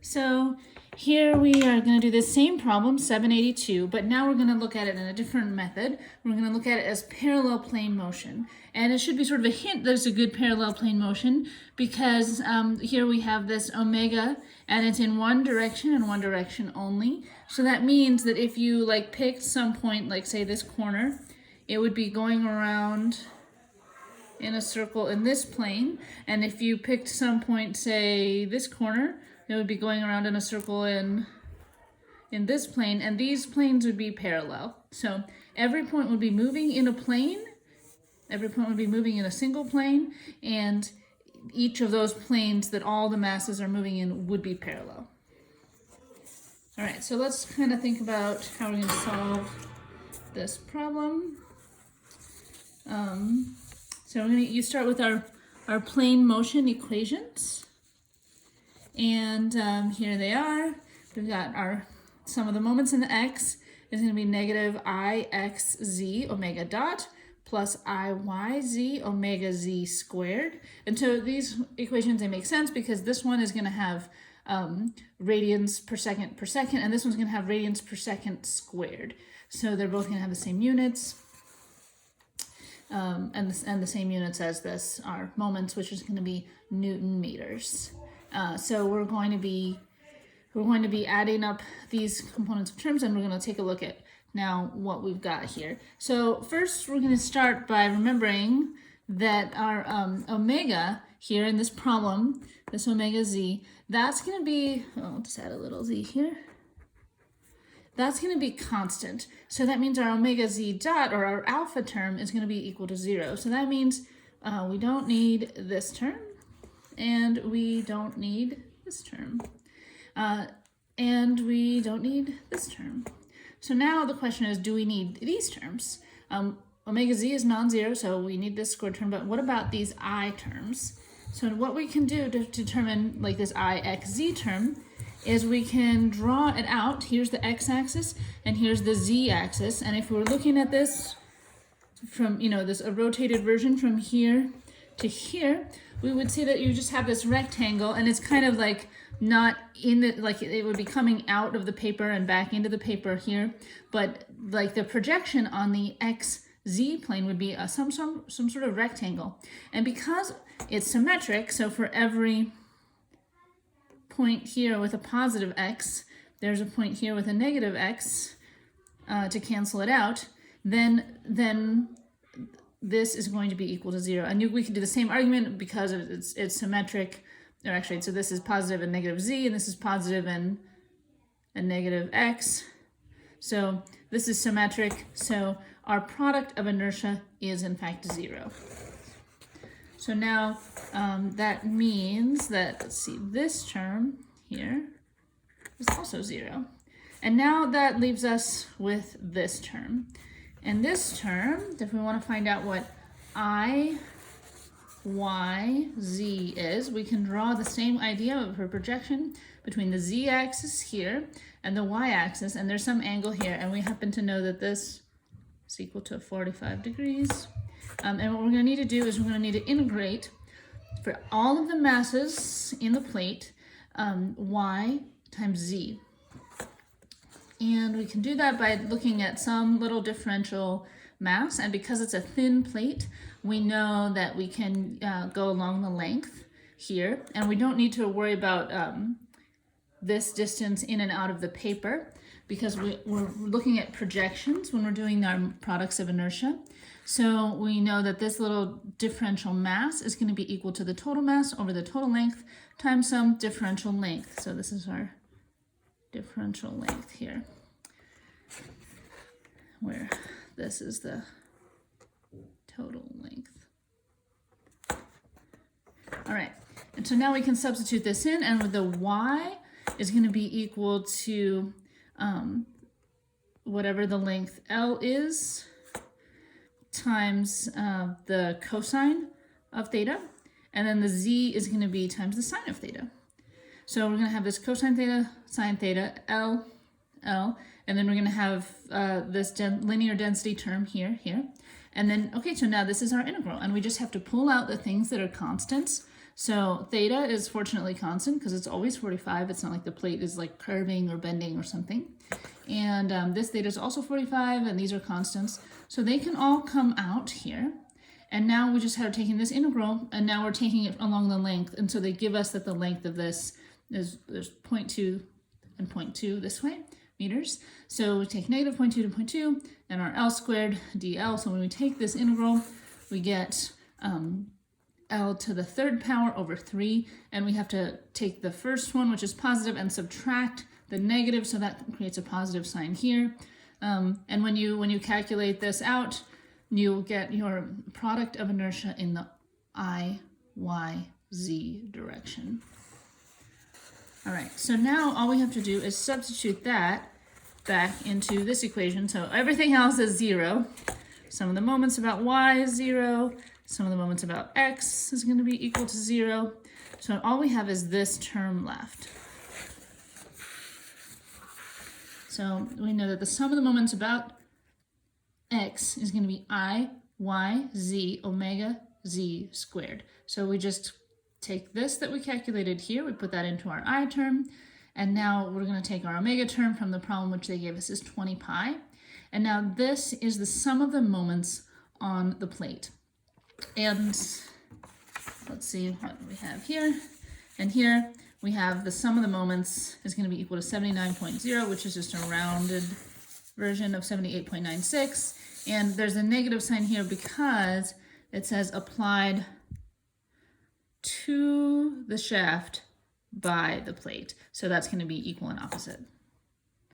So here we are going to do the same problem, 782, but now we're going to look at it in a different method. We're going to look at it as parallel plane motion. And it should be sort of a hint that it's a good parallel plane motion because here we have this omega and it's in one direction and one direction only. So that means that if you picked some point, like say this corner, it would be going around in a circle in this plane. And if you picked some point, say this corner, it would be going around in a circle in this plane, and these planes would be parallel. So every point would be moving in a plane, every point would be moving in a single plane, and each of those planes that all the masses are moving in would be parallel. All right, so let's kind of think about how we're going to solve this problem. So you start with our plane motion equations. And here they are. We've got our sum of the moments in the x is going to be negative ixz omega dot plus iyz omega z squared. And so these equations, they make sense because this one is going to have radians per second, and this one's going to have radians per second squared. So they're both going to have the same units. And the same units as this are moments, which is going to be Newton meters. So we're going to be adding up these components of terms, and we're going to take a look at now what we've got here. So first we're going to start by remembering that our omega here in this problem, this omega z, that's going to be, I'll just add a little z here. That's going to be constant. So that means our omega z dot, or our alpha term, is going to be equal to 0. So that means we don't need this term, and we don't need this term, and we don't need this term. So now the question is, do we need these terms? Omega z is non-zero, so we need this squared term, but what about these I terms? So what we can do to determine this ixz term is we can draw it out. Here's the x-axis, and here's the z-axis, and if we're looking at this from, a rotated version from here to here, we would see that you just have this rectangle, and it's kind of not in the, it would be coming out of the paper and back into the paper here, but the projection on the xz plane would be some sort of rectangle. And because it's symmetric, so for every point here with a positive x, there's a point here with a negative x to cancel it out, then this is going to be equal to 0. And we could do the same argument because it's symmetric, or actually, so this is positive and negative z, and this is positive and negative x. So this is symmetric, so our product of inertia is in fact 0. So now that means that, let's see, this term here is also 0. And now that leaves us with this term. And this term, if we want to find out what I, y, z is, we can draw the same idea of her projection between the z-axis here and the y-axis, and there's some angle here, and we happen to know that this is equal to 45 degrees. And what we're going to need to do is we're going to need to integrate for all of the masses in the plate, y times z. And we can do that by looking at some little differential mass, and because it's a thin plate, we know that we can go along the length here, and we don't need to worry about this distance in and out of the paper because we're looking at projections when we're doing our products of inertia. So we know that this little differential mass is going to be equal to the total mass over the total length times some differential length. So this is our differential length here, where this is the total length. All right, and so now we can substitute this in, and the y is going to be equal to whatever the length L is times the cosine of theta, and then the z is going to be times the sine of theta. So we're going to have this cosine theta, sine theta, L, and then we're going to have this linear density term here. And then, okay, so now this is our integral, and we just have to pull out the things that are constants So theta is fortunately constant because it's always 45. It's not like the plate is like curving or bending or something. And this theta is also 45, and these are constants. So they can all come out here. And now we just have taken this integral, and now we're taking it along the length. And so they give us that the length of this is there's 0.2 and 0.2 this way, meters. So we take negative 0.2 to 0.2, and our L squared dl. So when we take this integral, we get L to the third power over 3, and we have to take the first one, which is positive, and subtract the negative, so that creates a positive sign here. And when you calculate this out, you'll get your product of inertia in the I, Y, Z direction. All right, so now all we have to do is substitute that back into this equation. So everything else is 0. Some of the moments about y is 0. Some of the moments about x is going to be equal to 0. So all we have is this term left. So we know that the sum of the moments about x is going to be I, y, z, omega, z squared. So we just take this that we calculated here, we put that into our I term, and now we're going to take our omega term from the problem which they gave us is 20 pi. And now this is the sum of the moments on the plate. And let's see what we have here. And here we have the sum of the moments is going to be equal to 79.0, which is just a rounded version of 78.96. And there's a negative sign here because it says applied to the shaft by the plate. So that's going to be equal and opposite.